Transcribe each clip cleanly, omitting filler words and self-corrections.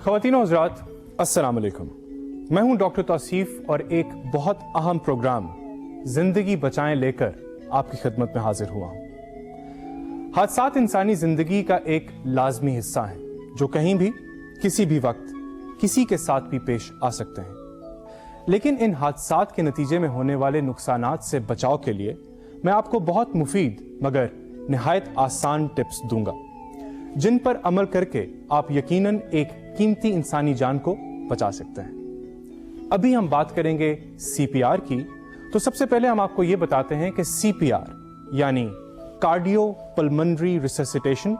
ख़वातीन और हज़रात, अस्सलाम वालेकुम। मैं हूं डॉक्टर तौसीफ और एक बहुत अहम प्रोग्राम जिंदगी बचाएं लेकर आपकी खिदमत में हाजिर हुआ हूं। हादसात इंसानी जिंदगी का एक लाजमी हिस्सा हैं जो कहीं भी किसी भी वक्त किसी के साथ भी पेश आ सकते हैं। लेकिन इन हादसात के नतीजे में होने वाले नुकसानात से बचाव के लिए मैं आपको बहुत मुफीद मगर निहायत आसान टिप्स दूंगा जिन पर अमल करके आप यकीनन एक कीमती इंसानी जान को बचा सकते हैं। अभी हम बात करेंगे सीपीआर की। तो सबसे पहले हम आपको यह बताते हैं कि सीपीआर यानी कार्डियो पल्मोनरी रिससिटेशन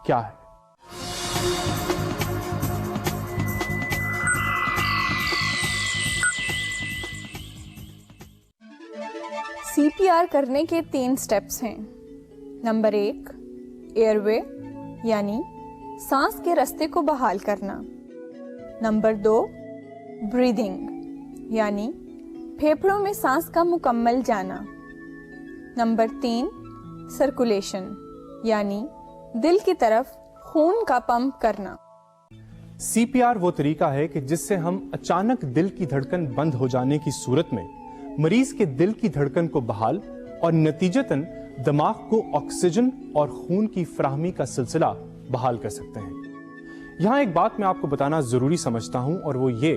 क्या है। सीपीआर करने के 3 स्टेप्स हैं। नंबर 1, एयरवे यानी सांस के रास्ते को बहाल करना। नंबर 2, ब्रीदिंग यानी फेफड़ों में सांस का मुकम्मल जाना। नंबर 3, सर्कुलेशन यानी दिल की तरफ खून का पंप करना। सीपीआर वो तरीका है कि जिससे हम अचानक दिल की धड़कन बंद हो जाने की सूरत में मरीज के दिल की धड़कन को बहाल और नतीजतन दिमाग को ऑक्सीजन और खून की फराहमी का सिलसिला बहाल कर सकते हैं। यहां एक बात मैं आपको बताना जरूरी समझता हूं और वो ये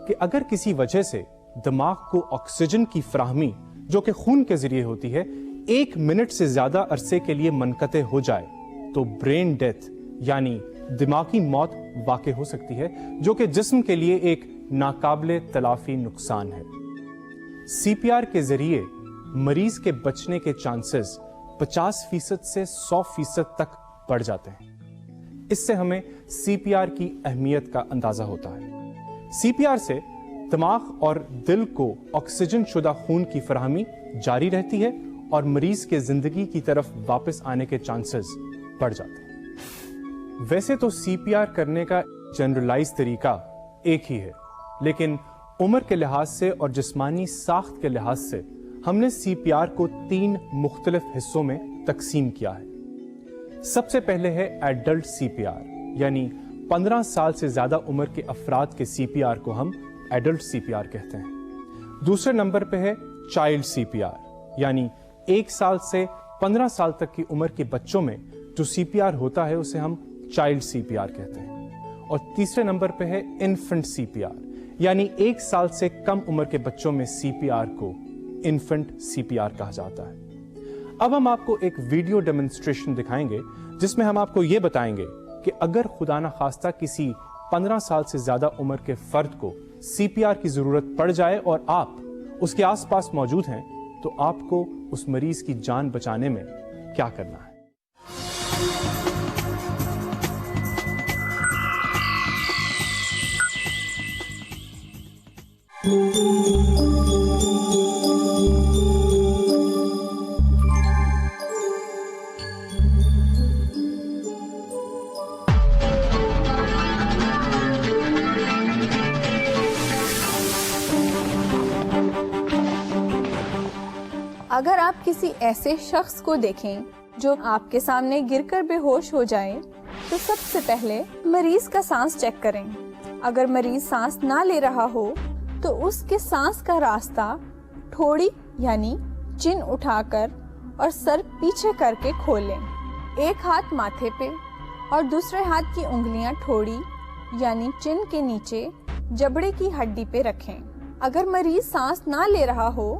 कि अगर किसी वजह से दिमाग को ऑक्सीजन की फराहमी जो कि खून के जरिए होती है 1 मिनट से ज्यादा अरसे के लिए मनकते हो जाए तो ब्रेन डेथ यानी दिमागी मौत वाक़ हो सकती है जो कि जिस्म के लिए एक नाकाबिले तलाफी नुकसान है। सीपीआर के जरिए मरीज के बचने के चांसेस 50% से 100% तक बढ़ जाते हैं। इससे हमें सीपीआर की अहमियत का अंदाजा होता है। सीपीआर से दिमाग और दिल को ऑक्सीजन शुदा खून की फराहमी जारी रहती है और मरीज के जिंदगी की तरफ वापस आने के चांसेस बढ़ जाते हैं। वैसे तो सीपीआर करने का जनरलाइज तरीका एक ही है, लेकिन उम्र के लिहाज से और जिस्मानी साख्त के लिहाज से हमने सीपीआर को 3 मुख्तलिफ हिस्सों में तकसीम किया है। सबसे पहले है एडल्ट सीपीआर यानी 15 साल से ज्यादा उम्र के अफराद के सीपीआर को हम एडल्ट सीपीआर कहते हैं। दूसरे नंबर पे है चाइल्ड सीपीआर यानी 1 साल से 15 साल तक की उम्र के बच्चों में जो सीपीआर होता है उसे हम चाइल्ड सीपीआर कहते हैं। और तीसरे नंबर पे है इन्फेंट सीपीआर यानी 1 साल से कम उम्र के बच्चों में सीपीआर को इन्फेंट सीपीआर कहा जाता है। अब हम आपको एक वीडियो डेमोन्स्ट्रेशन दिखाएंगे जिसमें हम आपको यह बताएंगे कि अगर खुदा ना खास्ता किसी 15 साल से ज्यादा उम्र के फर्द को सीपीआर की जरूरत पड़ जाए और आप उसके आसपास मौजूद हैं तो आपको उस मरीज की जान बचाने में क्या करना है। अगर आप किसी ऐसे शख्स को देखें जो आपके सामने गिरकर बेहोश हो जाए तो सबसे पहले मरीज का सांस चेक करें। अगर मरीज सांस ना ले रहा हो तो उसके सांस का रास्ता ठोड़ी यानी चिन उठाकर और सर पीछे करके खोलें। एक हाथ माथे पे और दूसरे हाथ की उंगलियां ठोड़ी यानी चिन के नीचे जबड़े की हड्डी पे रखें। अगर मरीज सांस ना ले रहा हो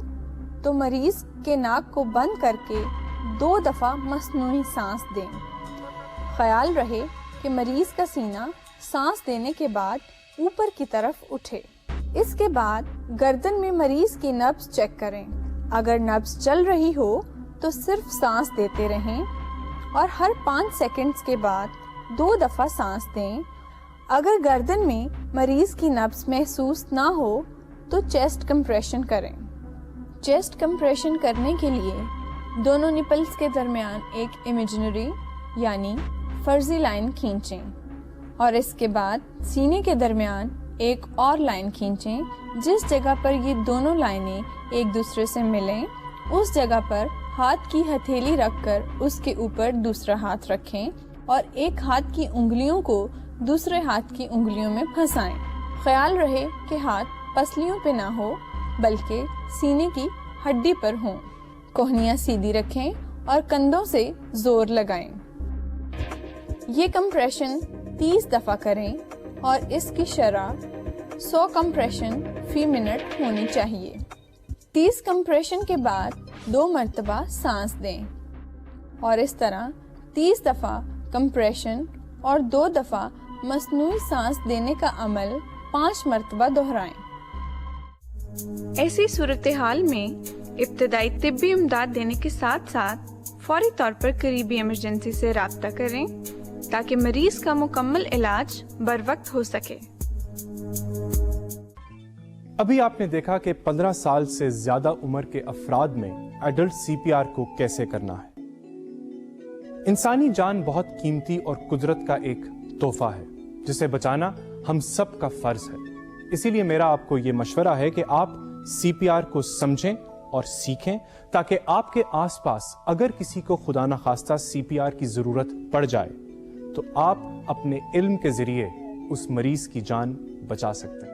तो मरीज के नाक को बंद करके 2 दफा मसनूई सांस दें। ख्याल रहे कि मरीज का सीना सांस देने के बाद ऊपर की तरफ उठे। इसके बाद गर्दन में मरीज की नब्ज चेक करें। अगर नब्ज चल रही हो तो सिर्फ सांस देते रहें और हर 5 सेकंड्स के बाद 2 दफा सांस दें। अगर गर्दन में मरीज की नब्ज महसूस ना हो तो चेस्ट कंप्रेशन करें। चेस्ट कंप्रेशन करने के लिए दोनों निपल्स के दरमियान एक इमेजिनरी यानी फर्जी लाइन खींचें और इसके बाद सीने के दरमियान एक और लाइन खींचें। जिस जगह पर ये दोनों लाइनें एक दूसरे से मिलें उस जगह पर हाथ की हथेली रखकर उसके ऊपर दूसरा हाथ रखें और एक हाथ की उंगलियों को دوسرے ہاتھ کی انگلیوں میں پھنسائیں۔ خیال رہے کہ ہاتھ پسلیوں پہ نہ ہو بلکہ سینے کی ہڈی پر ہوں۔ کوہنیاں سیدھی رکھیں اور کندھوں سے زور لگائیں۔ یہ کمپریشن 30 دفعہ کریں اور اس کی شرح 100 کمپریشن فی منٹ ہونی چاہیے۔ 30 کمپریشن کے بعد 2 مرتبہ سانس دیں اور اس طرح 30 دفعہ کمپریشن اور 2 دفعہ مصنوعی سانس دینے کا عمل 5 مرتبہ دہرائیں۔ ایسی صورتحال میں ابتدائی طبی امداد دینے کے ساتھ ساتھ فوری طور پر قریبی ایمرجنسی سے رابطہ کریں تاکہ مریض کا مکمل علاج بر وقت ہو سکے۔ ابھی آپ نے دیکھا کہ 15 سال سے زیادہ عمر کے افراد میں ایڈلٹ سی پی آر کو کیسے کرنا ہے۔ انسانی جان بہت قیمتی اور قدرت کا ایک تحفہ ہے جسے بچانا ہم سب کا فرض ہے۔ اسی لیے میرا آپ کو یہ مشورہ ہے کہ آپ سی پی آر کو سمجھیں اور سیکھیں تاکہ آپ کے آس پاس اگر کسی کو خدا نخواستہ سی پی آر کی ضرورت پڑ جائے تو آپ اپنے علم کے ذریعے اس مریض کی جان بچا سکتے ہیں۔